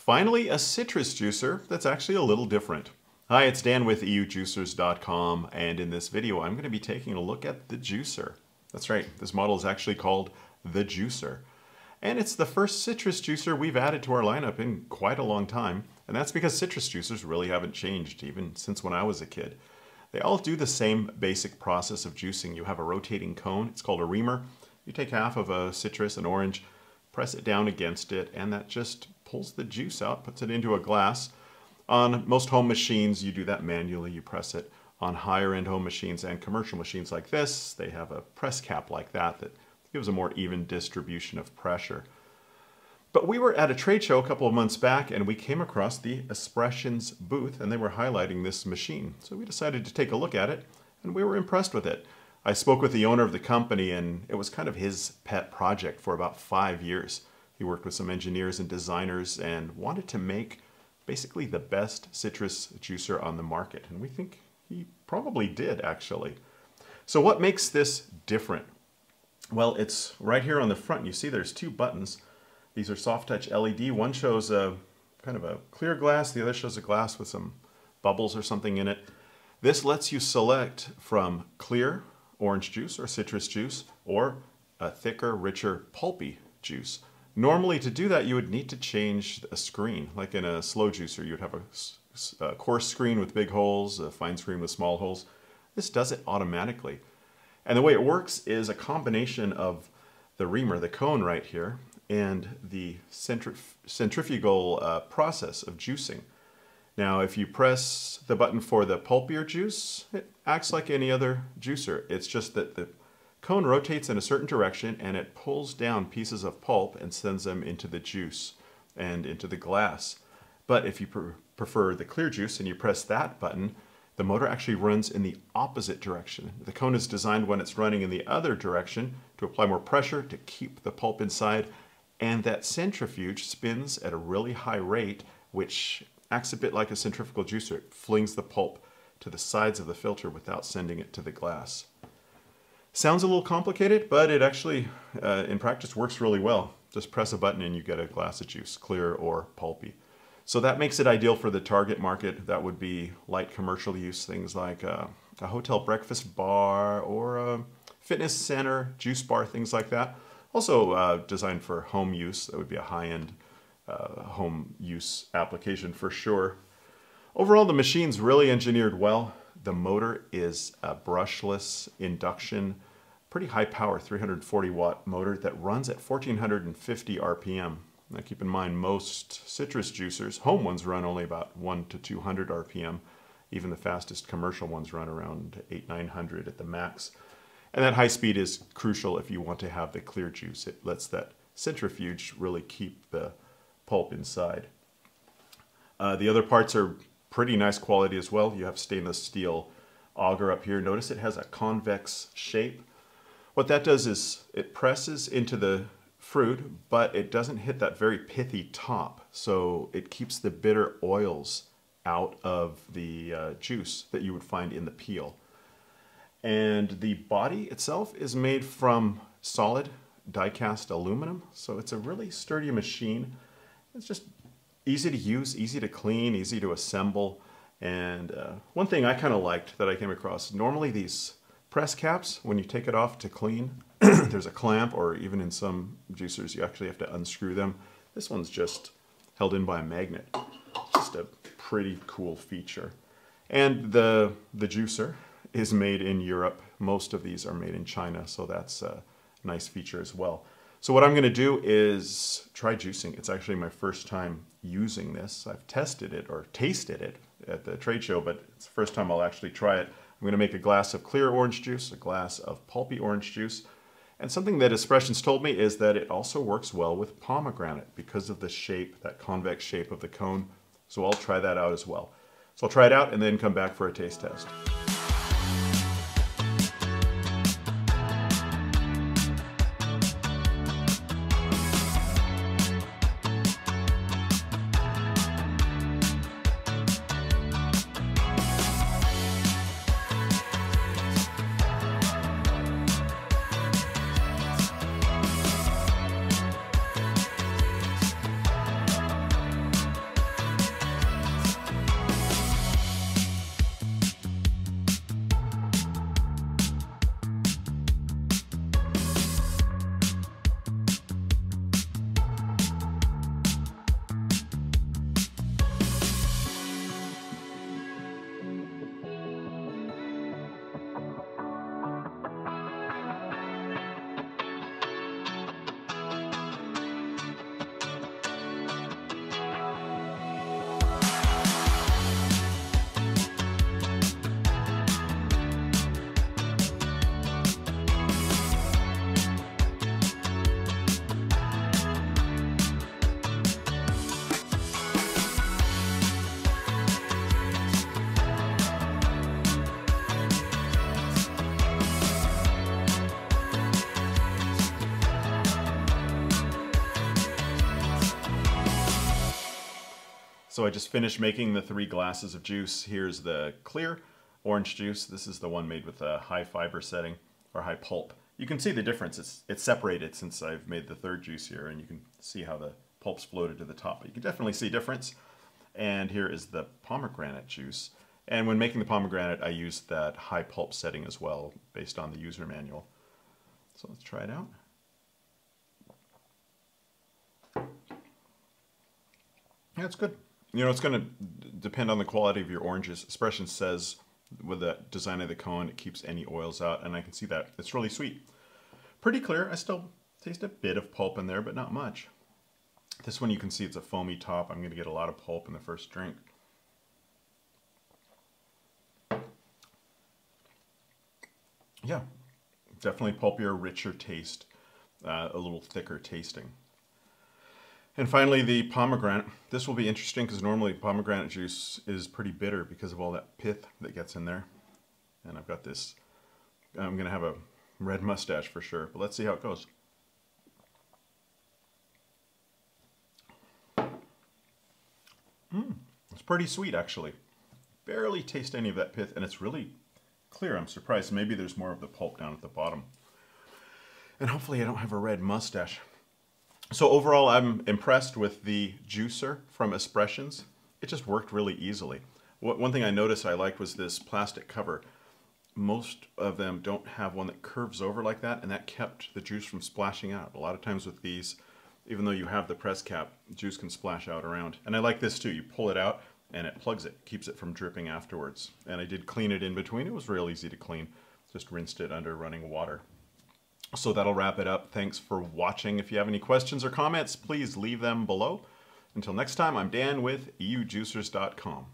Finally, a citrus juicer that's actually a little different. Hi, it's Dan with eujuicers.com, and in this video I'm going to be taking a look at the juicer. That's right, this model is actually called the juicer. And it's the first citrus juicer we've added to our lineup in quite a long time, and that's because citrus juicers really haven't changed even since when I was a kid. They all do the same basic process of juicing. You have a rotating cone, it's called a reamer. You take half of a citrus, an orange, press it down against it, and that just pulls the juice out, puts it into a glass. On most home machines, you do that manually. You press it. On higher-end home machines and commercial machines like this, they have a press cap like that that gives a more even distribution of pressure. But we were at a trade show a couple of months back, and we came across the Espressions booth, and they were highlighting this machine. So we decided to take a look at it, and we were impressed with it. I spoke with the owner of the company, and it was kind of his pet project for about 5 years. He worked with some engineers and designers and wanted to make basically the best citrus juicer on the market. And we think he probably did, actually. So what makes this different? Well, it's right here on the front. You see there's two buttons. These are soft touch LED. One shows a kind of a clear glass. The other shows a glass with some bubbles or something in it. This lets you select from clear orange juice or citrus juice or a thicker, richer, pulpy juice. Normally to do that you would need to change a screen. Like in a slow juicer you would have a coarse screen with big holes, a fine screen with small holes. This does it automatically. And the way it works is a combination of the reamer, the cone right here, and the centrifugal process of juicing. Now if you press the button for the pulpier juice, it acts like any other juicer. It's just that the cone rotates in a certain direction and it pulls down pieces of pulp and sends them into the juice and into the glass. But if you prefer the clear juice and you press that button, the motor actually runs in the opposite direction. The cone is designed when it's running in the other direction to apply more pressure to keep the pulp inside, and that centrifuge spins at a really high rate, which acts a bit like a centrifugal juicer. It flings the pulp to the sides of the filter without sending it to the glass. Sounds a little complicated, but it actually, in practice, works really well. Just press a button and you get a glass of juice, clear or pulpy. So that makes it ideal for the target market. That would be light commercial use, things like a hotel breakfast bar or a fitness center, juice bar, things like that. Also designed for home use. That would be a high-end home use application for sure. Overall, the machine's really engineered well. The motor is a brushless induction, pretty high power, 340 watt motor that runs at 1450 RPM. Now keep in mind, most citrus juicers, home ones, run only about 100 to 200 RPM. Even the fastest commercial ones run around 800-900 at the max. And that high speed is crucial if you want to have the clear juice. It lets that centrifuge really keep the pulp inside. The other parts are pretty nice quality as well. You have stainless steel auger up here. Notice it has a convex shape. What that does is it presses into the fruit, but it doesn't hit that very pithy top. So it keeps the bitter oils out of the juice that you would find in the peel. And the body itself is made from solid die-cast aluminum. So it's a really sturdy machine. It's just easy to use, easy to clean, easy to assemble. And one thing I kind of liked that I came across, normally these press caps, when you take it off to clean, there's a clamp, or even in some juicers you actually have to unscrew them. This one's just held in by a magnet. Just a pretty cool feature. And the juicer is made in Europe. Most of these are made in China, so that's a nice feature as well. So what I'm going to do is try juicing. It's actually my first time using this. I've tested it or tasted it at the trade show, but it's the first time I'll actually try it. I'm going to make a glass of clear orange juice, a glass of pulpy orange juice, and something that Espressions told me is that it also works well with pomegranate because of the shape, that convex shape of the cone. So I'll try that out as well. So I'll try it out and then come back for a taste test. So I just finished making the 3 glasses of juice. Here's the clear orange juice. This is the one made with a high fiber setting, or high pulp. You can see the difference. It's separated since I've made the 3rd juice here, and you can see how the pulp's floated to the top. But you can definitely see a difference. And here is the pomegranate juice. And when making the pomegranate, I used that high pulp setting as well, based on the user manual. So let's try it out. Yeah, it's good. You know, it's going to depend on the quality of your oranges. Espressions says with the design of the cone, it keeps any oils out, and I can see that. It's really sweet. Pretty clear. I still taste a bit of pulp in there, but not much. This one you can see it's a foamy top. I'm going to get a lot of pulp in the first drink. Yeah, definitely pulpier, richer taste, a little thicker tasting. And finally, the pomegranate. This will be interesting because normally pomegranate juice is pretty bitter because of all that pith that gets in there. And I've got this, I'm going to have a red mustache for sure, but let's see how it goes. It's pretty sweet actually. Barely taste any of that pith, and it's really clear. I'm surprised. Maybe there's more of the pulp down at the bottom. And hopefully I don't have a red mustache. So overall, I'm impressed with the juicer from Espressions. It just worked really easily. One thing I noticed I liked was this plastic cover. Most of them don't have one that curves over like that, and that kept the juice from splashing out. A lot of times with these, even though you have the press cap, juice can splash out around. And I like this too. You pull it out and it plugs it, keeps it from dripping afterwards. And I did clean it in between. It was real easy to clean. Just rinsed it under running water. So that'll wrap it up. Thanks for watching. If you have any questions or comments, please leave them below. Until next time, I'm Dan with eujuicers.com.